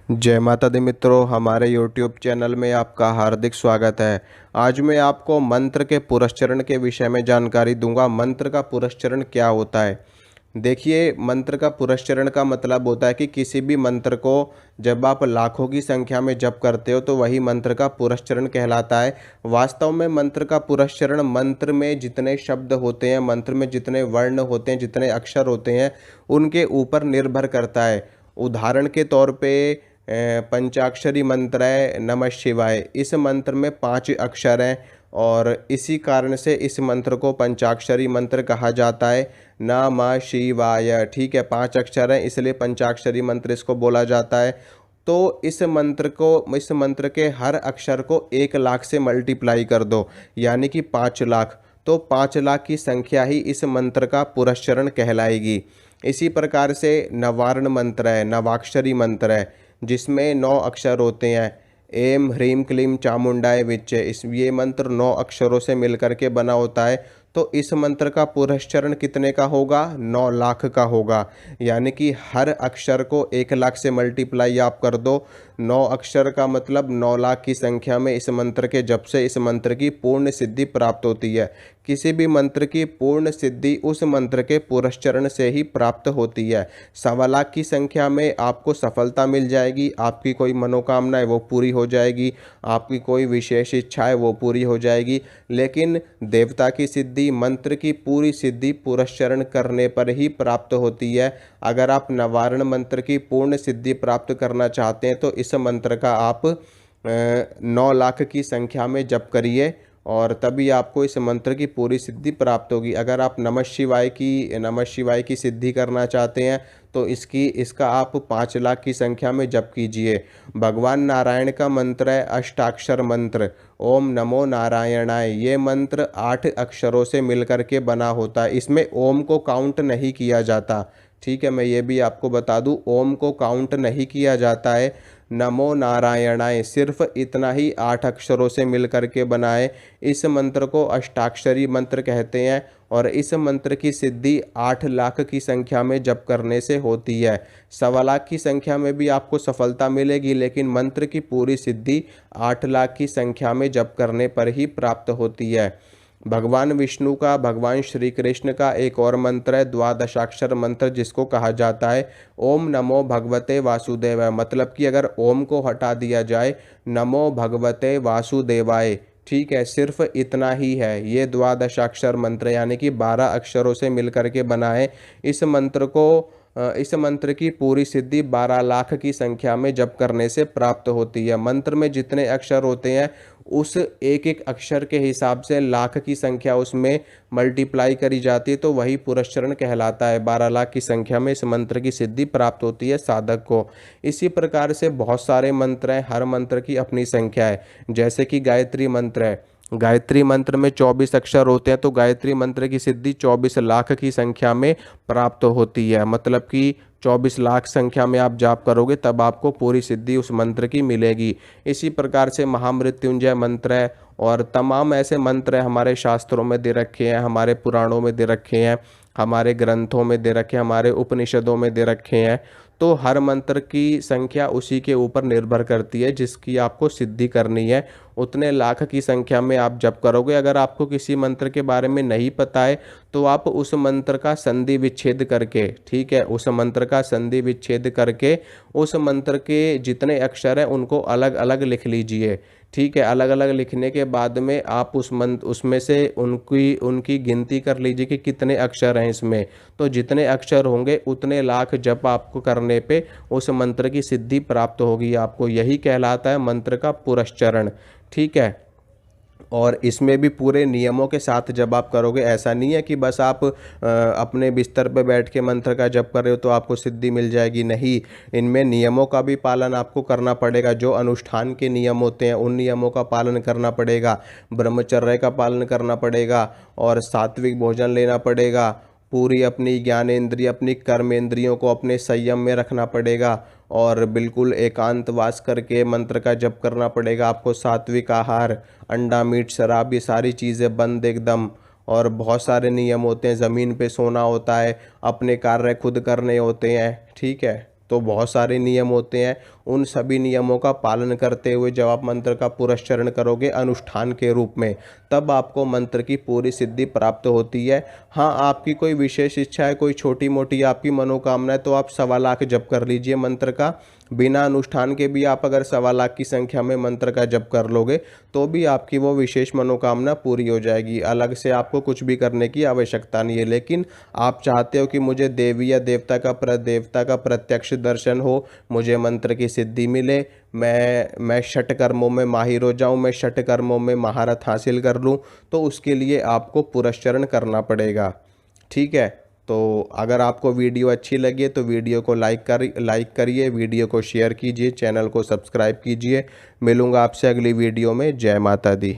जय माता दी मित्रों, हमारे YouTube चैनल में आपका हार्दिक स्वागत है। आज मैं आपको मंत्र के पुरस्चरण के विषय में जानकारी दूंगा। मंत्र का पुरस्चरण क्या होता है? देखिए, मंत्र का पुरस्चरण का मतलब होता है कि किसी भी मंत्र को जब आप लाखों की संख्या में जप करते हो तो वही मंत्र का पुरस्चरण कहलाता है। वास्तव में मंत्र का पुरस्चरण मंत्र में जितने शब्द होते हैं, मंत्र में जितने वर्ण होते हैं, जितने अक्षर होते हैं, उनके ऊपर निर्भर करता है। उदाहरण के तौर पे पंचाक्षरी मंत्र है नमः शिवाय। इस मंत्र में 5 अक्षर हैं और इसी कारण से इस मंत्र को पंचाक्षरी मंत्र कहा जाता है। नमः शिवाय, ठीक है, 5 अक्षर हैं इसलिए पंचाक्षरी मंत्र इसको बोला जाता है। तो इस मंत्र के हर अक्षर को 1 लाख से मल्टीप्लाई कर दो, यानी कि 5 लाख। तो 5 लाख की संख्या ही इस मंत्र का पुरस्चरण कहलाएगी। इसी प्रकार से नवार्ण मंत्र है, नवाक्षरी मंत्र है, जिसमें 9 अक्षर होते हैं। एम ह्रीम क्लीम चामुंडाय विच्चे, इस ये मंत्र 9 अक्षरों से मिलकर के बना होता है। तो इस मंत्र का पुरस्चरण कितने का होगा? 9 लाख का होगा। यानी कि हर अक्षर को 1 लाख से मल्टीप्लाई आप कर दो। 9 अक्षर का मतलब 9 लाख की संख्या में इस मंत्र के जप से इस मंत्र की पूर्ण सिद्धि प्राप्त होती है। किसी भी मंत्र की पूर्ण सिद्धि उस मंत्र के पुरस्चरण से ही प्राप्त होती है। 1.25 लाख की संख्या में आपको सफलता मिल जाएगी, आपकी कोई मनोकामना है वो पूरी हो जाएगी, आपकी कोई विशेष इच्छा है वो पूरी हो जाएगी। लेकिन देवता की सिद्धि, मंत्र की पूरी सिद्धि पुरस्चरण करने पर ही प्राप्त होती है। अगर आप नवारण मंत्र की पूर्ण सिद्धि प्राप्त करना चाहते हैं तो इस मंत्र का आप 9 लाख की संख्या में जप करिए और तभी आपको इस मंत्र की पूरी सिद्धि प्राप्त होगी। अगर आप नमः शिवाय की सिद्धि करना चाहते हैं तो इसका आप 5 लाख की संख्या में जप कीजिए। भगवान नारायण का मंत्र है अष्टाक्षर मंत्र, ओम नमो नारायणाय। ये मंत्र 8 अक्षरों से मिलकर के बना होता है। इसमें ओम को काउंट नहीं किया जाता, ठीक है, मैं ये भी आपको बता दूं, ओम को काउंट नहीं किया जाता है। नमो नारायणाय सिर्फ इतना ही 8 अक्षरों से मिलकर के बनाए। इस मंत्र को अष्टाक्षरी मंत्र कहते हैं और इस मंत्र की सिद्धि 8 लाख की संख्या में जप करने से होती है। 1.25 लाख की संख्या में भी आपको सफलता मिलेगी, लेकिन मंत्र की पूरी सिद्धि 8 लाख की संख्या में जप करने पर ही प्राप्त होती है। भगवान विष्णु का, भगवान श्री कृष्ण का एक और मंत्र है द्वादशाक्षर मंत्र, जिसको कहा जाता है ओम नमो भगवते वासुदेवाय। मतलब कि अगर ओम को हटा दिया जाए, नमो भगवते वासुदेवाय, ठीक है, सिर्फ इतना ही है। ये द्वादशाक्षर मंत्र यानी कि 12 अक्षरों से मिलकर के बना है। इस मंत्र की पूरी सिद्धि 12 लाख की संख्या में जप करने से प्राप्त होती है। मंत्र में जितने अक्षर होते हैं उस एक एक अक्षर के हिसाब से लाख की संख्या उसमें मल्टीप्लाई करी जाती है, तो वही पुरस्चरण कहलाता है। 12 लाख की संख्या में इस मंत्र की सिद्धि प्राप्त होती है साधक को। इसी प्रकार से बहुत सारे मंत्र हैं, हर मंत्र की अपनी संख्या है। जैसे कि गायत्री मंत्र है, गायत्री मंत्र में 24 अक्षर होते हैं, तो गायत्री मंत्र की सिद्धि 24 लाख की संख्या में प्राप्त होती है। मतलब कि 24 लाख संख्या में आप जाप करोगे तब आपको पूरी सिद्धि उस मंत्र की मिलेगी। इसी प्रकार से महामृत्युंजय मंत्र है और तमाम ऐसे मंत्र हमारे शास्त्रों में दे रखे हैं, हमारे पुराणों में दे रखे हैं, हमारे ग्रंथों में दे रखे हैं, हमारे उपनिषदों में दे रखे हैं। तो हर मंत्र की संख्या उसी के ऊपर निर्भर करती है जिसकी आपको सिद्धि करनी है। उतने लाख की संख्या में आप जप करोगे। अगर आपको किसी मंत्र के बारे में नहीं पता है तो आप उस मंत्र का संधि विच्छेद करके, ठीक है, उस मंत्र का संधि विच्छेद करके उस मंत्र के जितने अक्षर हैं उनको अलग अलग लिख लीजिए। ठीक है, अलग अलग लिखने के बाद में आप उसमें से उनकी उनकी गिनती कर लीजिए कि कितने अक्षर हैं इसमें। तो जितने अक्षर होंगे उतने लाख जप आपको करने पे उस मंत्र की सिद्धि प्राप्त होगी आपको। यही कहलाता है मंत्र का पुरस्चरण, ठीक है। और इसमें भी पूरे नियमों के साथ जब आप करोगे, ऐसा नहीं है कि बस आप अपने बिस्तर पे बैठ के मंत्र का जप कर रहे हो तो आपको सिद्धि मिल जाएगी। नहीं, इनमें नियमों का भी पालन आपको करना पड़ेगा। जो अनुष्ठान के नियम होते हैं उन नियमों का पालन करना पड़ेगा, ब्रह्मचर्य का पालन करना पड़ेगा और सात्विक भोजन लेना पड़ेगा। पूरी अपनी ज्ञानेंद्रिय, अपनी कर्मेंद्रियों को अपने संयम में रखना पड़ेगा और बिल्कुल एकांतवास करके मंत्र का जप करना पड़ेगा। आपको सात्विक आहार, अंडा मीट शराब, ये सारी चीज़ें बंद एकदम। और बहुत सारे नियम होते हैं, ज़मीन पे सोना होता है, अपने कार्य खुद करने होते हैं, ठीक है। तो बहुत सारे नियम होते हैं, उन सभी नियमों का पालन करते हुए जब आप मंत्र का पुरस्चरण करोगे अनुष्ठान के रूप में, तब आपको मंत्र की पूरी सिद्धि प्राप्त होती है। हाँ, आपकी कोई विशेष इच्छा है, कोई छोटी मोटी आपकी मनोकामना है, तो आप 1.25 लाख जप कर लीजिए मंत्र का। बिना अनुष्ठान के भी आप अगर 1.25 लाख की संख्या में मंत्र का जप कर लोगे तो भी आपकी वो विशेष मनोकामना पूरी हो जाएगी। अलग से आपको कुछ भी करने की आवश्यकता नहीं है। लेकिन आप चाहते हो कि मुझे देवी या देवता का प्रत्यक्ष दर्शन हो, मुझे मंत्र की सिद्धि मिले, मैं षट कर्मों में माहिर हो जाऊं, मैं षट कर्मों में महारत हासिल कर लूं, तो उसके लिए आपको पुरस्चरण करना पड़ेगा। ठीक है, तो अगर आपको वीडियो अच्छी लगी तो वीडियो को लाइक करिए, वीडियो को शेयर कीजिए, चैनल को सब्सक्राइब कीजिए। मिलूंगा आपसे अगली वीडियो में। जय माता दी।